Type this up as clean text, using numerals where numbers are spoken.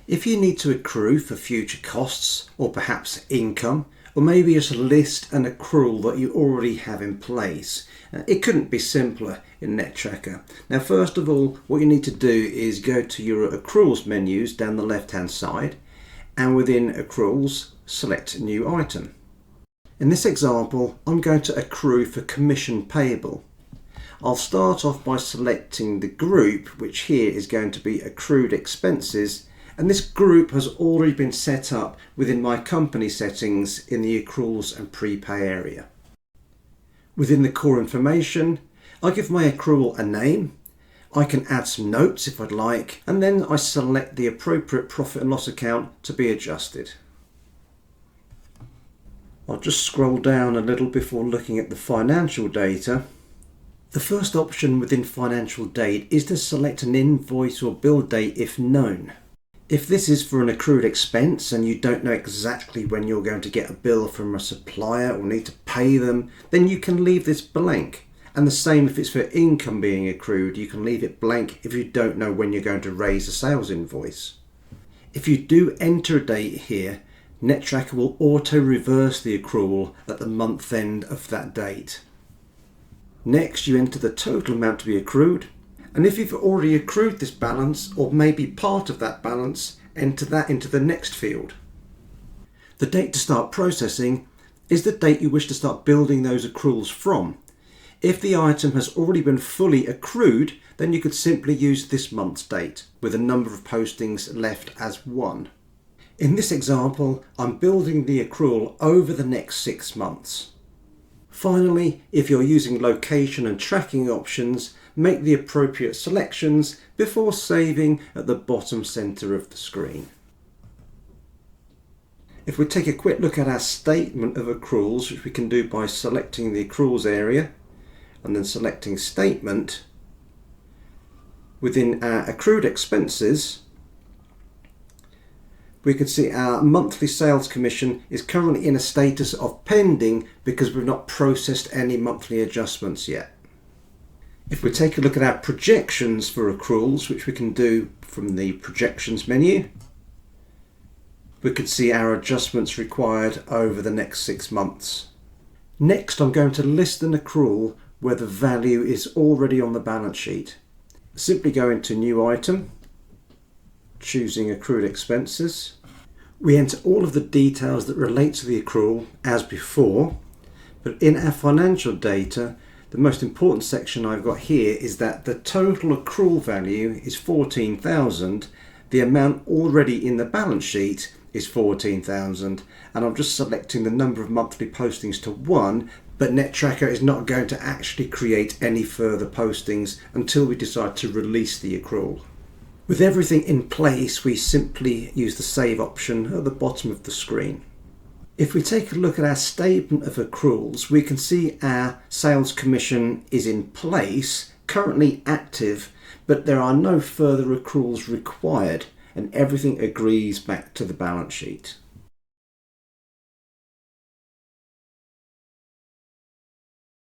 If you need to accrue for future costs or perhaps income, or maybe just list an accrual that you already have in place, it couldn't be simpler in nettTracker. Now first of all, what you need to do is go to your accruals menus down the left hand side, and within accruals select new item. In this example, I'm going to accrue for commission payable. I'll start off by selecting the group, which here is going to be accrued expenses, and this group has already been set up within my company settings in the accruals and prepay area. Within the core information, I give my accrual a name. I can add some notes if I'd like, and then I select the appropriate profit and loss account to be adjusted. I'll just scroll down a little before looking at the financial data. The first option within financial date is to select an invoice or bill date if known. If this is for an accrued expense and you don't know exactly when you're going to get a bill from a supplier or need to pay them, then you can leave this blank. And the same if it's for income being accrued, you can leave it blank if you don't know when you're going to raise a sales invoice. If you do enter a date here, nettTracker will auto-reverse the accrual at the month end of that date. Next, you enter the total amount to be accrued, and if you've already accrued this balance or maybe part of that balance, enter that into the next field. The date to start processing is the date you wish to start building those accruals from. If the item has already been fully accrued, then you could simply use this month's date with a number of postings left as 1. In this example, I'm building the accrual over the next 6 months. Finally, if you're using location and tracking options, make the appropriate selections before saving at the bottom center of the screen. If we take a quick look at our statement of accruals, which we can do by selecting the accruals area and then selecting statement, within our accrued expenses, we can see our monthly sales commission is currently in a status of pending because we've not processed any monthly adjustments yet. If we take a look at our projections for accruals, which we can do from the projections menu, we can see our adjustments required over the next 6 months. Next, I'm going to list an accrual where the value is already on the balance sheet. Simply go into new item, choosing accrued expenses. We enter all of the details that relate to the accrual as before, but in our financial data, the most important section I've got here is that the total accrual value is 14,000. The amount already in the balance sheet is 14,000, and I'm just selecting the number of monthly postings to 1, but nettTracker is not going to actually create any further postings until we decide to release the accrual. With everything in place, we simply use the save option at the bottom of the screen. If we take a look at our statement of accruals, we can see our sales commission is in place, currently active, but there are no further accruals required, and everything agrees back to the balance sheet.